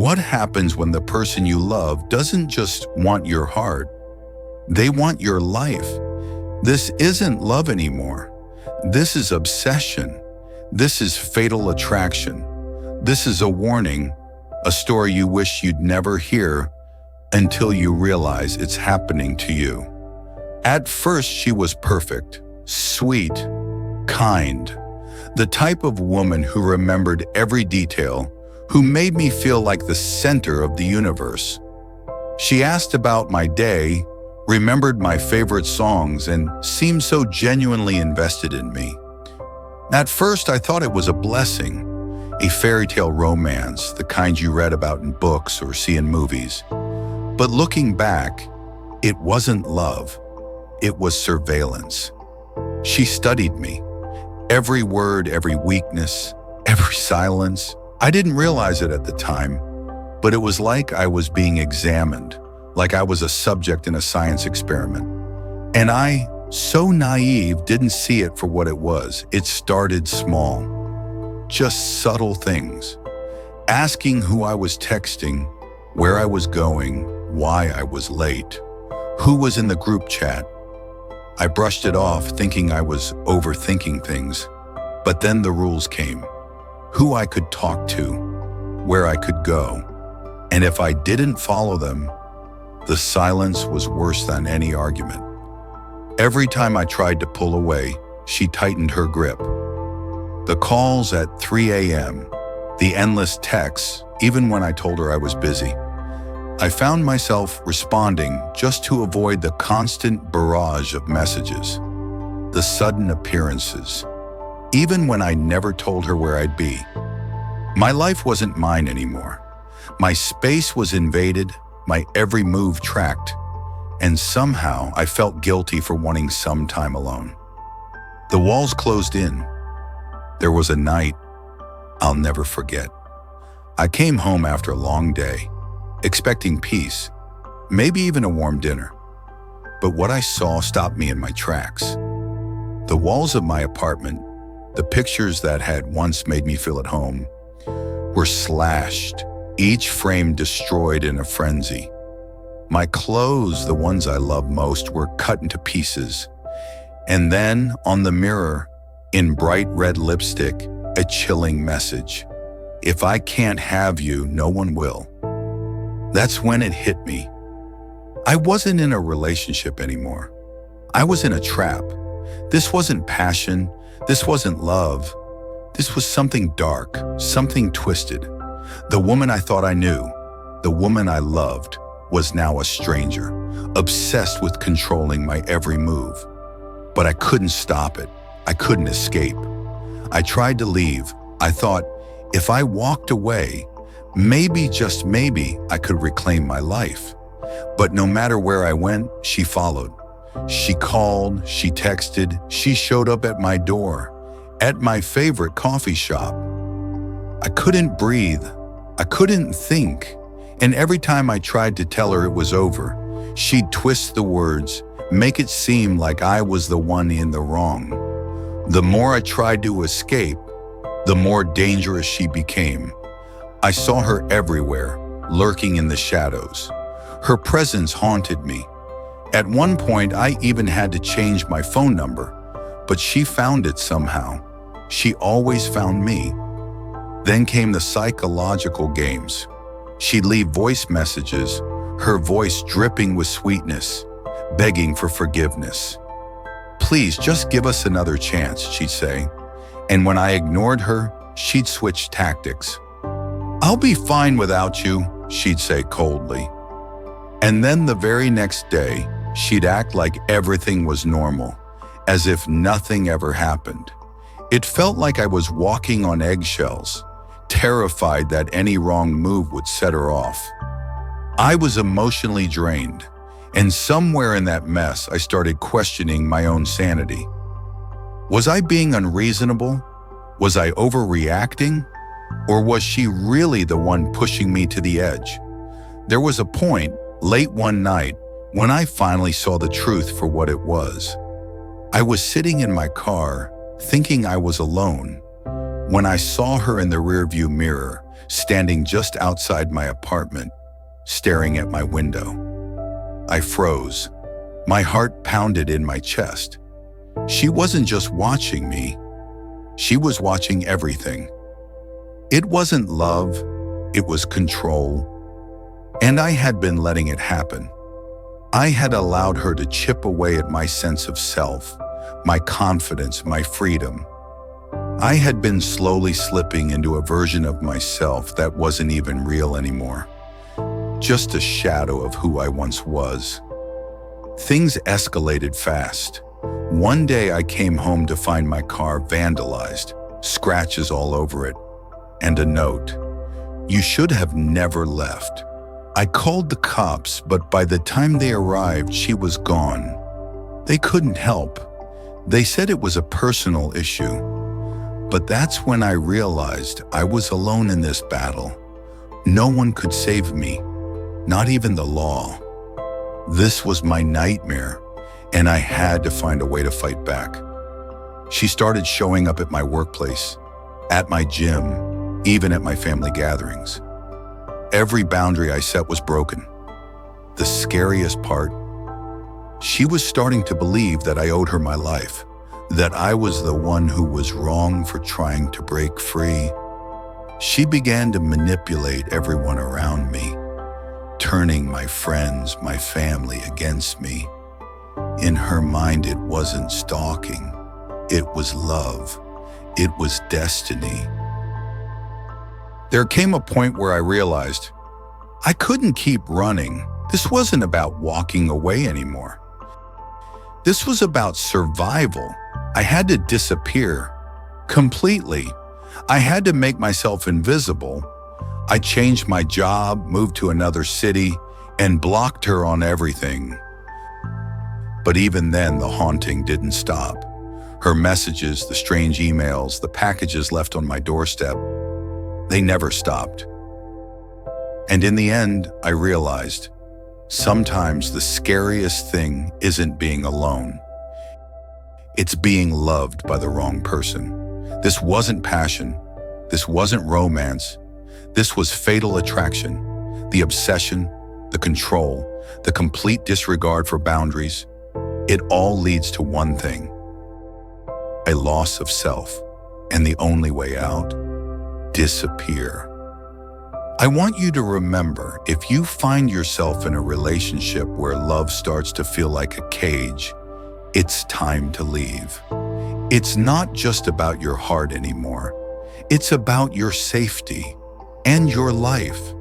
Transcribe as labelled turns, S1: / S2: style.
S1: What happens when the person you love doesn't just want your heart? They want your life. This isn't love anymore. This is obsession. This is fatal attraction. This is a warning, a story you wish you'd never hear until you realize it's happening to you. At first, she was perfect, sweet, kind, the type of woman who remembered every detail, who made me feel like the center of the universe. She asked about my day, remembered my favorite songs, and seemed so genuinely invested in me. At first, I thought it was a blessing, a fairy tale romance, the kind you read about in books or see in movies. But looking back, it wasn't love. It was surveillance. She studied me. Every word, every weakness, every silence. I didn't realize it at the time, but it was like I was being examined, like I was a subject in a science experiment. And I, so naive, didn't see it for what it was. It started small. Just subtle things. Asking who I was texting, where I was going, why I was late, who was in the group chat. I brushed it off, thinking I was overthinking things. But then the rules came. Who I could talk to, where I could go. And if I didn't follow them, the silence was worse than any argument. Every time I tried to pull away, she tightened her grip. The calls at 3 a.m., the endless texts, even when I told her I was busy. I found myself responding just to avoid the constant barrage of messages, the sudden appearances, even when I never told her where I'd be. My life wasn't mine anymore. My space was invaded, my every move tracked, and somehow I felt guilty for wanting some time alone. The walls closed in. There was a night I'll never forget. I came home after a long day, expecting peace, maybe even a warm dinner. But what I saw stopped me in my tracks. The walls of my apartment, the pictures that had once made me feel at home, were slashed, each frame destroyed in a frenzy. My clothes, the ones I loved most, were cut into pieces. And then, on the mirror, in bright red lipstick, a chilling message. If I can't have you, no one will. That's when it hit me. I wasn't in a relationship anymore. I was in a trap. This wasn't passion. This wasn't love. This was something dark, something twisted. The woman I thought I knew, the woman I loved, was now a stranger, obsessed with controlling my every move. But I couldn't stop it. I couldn't escape. I tried to leave. I thought, if I walked away, maybe, just maybe, I could reclaim my life. But no matter where I went, she followed. She called, she texted, she showed up at my door, at my favorite coffee shop. I couldn't breathe. I couldn't think. And every time I tried to tell her it was over, she'd twist the words, make it seem like I was the one in the wrong. The more I tried to escape, the more dangerous she became. I saw her everywhere, lurking in the shadows. Her presence haunted me. At one point, I even had to change my phone number, but she found it somehow. She always found me. Then came the psychological games. She'd leave voice messages, her voice dripping with sweetness, begging for forgiveness. Please, just give us another chance, she'd say. And when I ignored her, she'd switch tactics. I'll be fine without you, she'd say coldly. And then the very next day, she'd act like everything was normal, as if nothing ever happened. It felt like I was walking on eggshells, terrified that any wrong move would set her off. I was emotionally drained, and somewhere in that mess, I started questioning my own sanity. Was I being unreasonable? Was I overreacting? Or was she really the one pushing me to the edge? There was a point, late one night, when I finally saw the truth for what it was. I was sitting in my car, thinking I was alone, when I saw her in the rearview mirror, standing just outside my apartment, staring at my window. I froze. My heart pounded in my chest. She wasn't just watching me. She was watching everything. It wasn't love, it was control. And I had been letting it happen. I had allowed her to chip away at my sense of self, my confidence, my freedom. I had been slowly slipping into a version of myself that wasn't even real anymore. Just a shadow of who I once was. Things escalated fast. One day I came home to find my car vandalized, scratches all over it, and a note. "You should have never left." I called the cops, but by the time they arrived, she was gone. They couldn't help. They said it was a personal issue. But that's when I realized I was alone in this battle. No one could save me, not even the law. This was my nightmare, and I had to find a way to fight back. She started showing up at my workplace, at my gym, even at my family gatherings. Every boundary I set was broken. The scariest part, she was starting to believe that I owed her my life, that I was the one who was wrong for trying to break free. She began to manipulate everyone around me, turning my friends, my family against me. In her mind, it wasn't stalking. It was love. It was destiny. There came a point where I realized I couldn't keep running. This wasn't about walking away anymore. This was about survival. I had to disappear completely. I had to make myself invisible. I changed my job, moved to another city, and blocked her on everything. But even then, the haunting didn't stop. Her messages, the strange emails, the packages left on my doorstep, they never stopped. And in the end, I realized sometimes the scariest thing isn't being alone. It's being loved by the wrong person. This wasn't passion. This wasn't romance. This was fatal attraction, the obsession, the control, the complete disregard for boundaries. It all leads to one thing: a loss of self. And the only way out? Disappear. I want you to remember, if you find yourself in a relationship where love starts to feel like a cage, it's time to leave. It's not just about your heart anymore. It's about your safety and your life.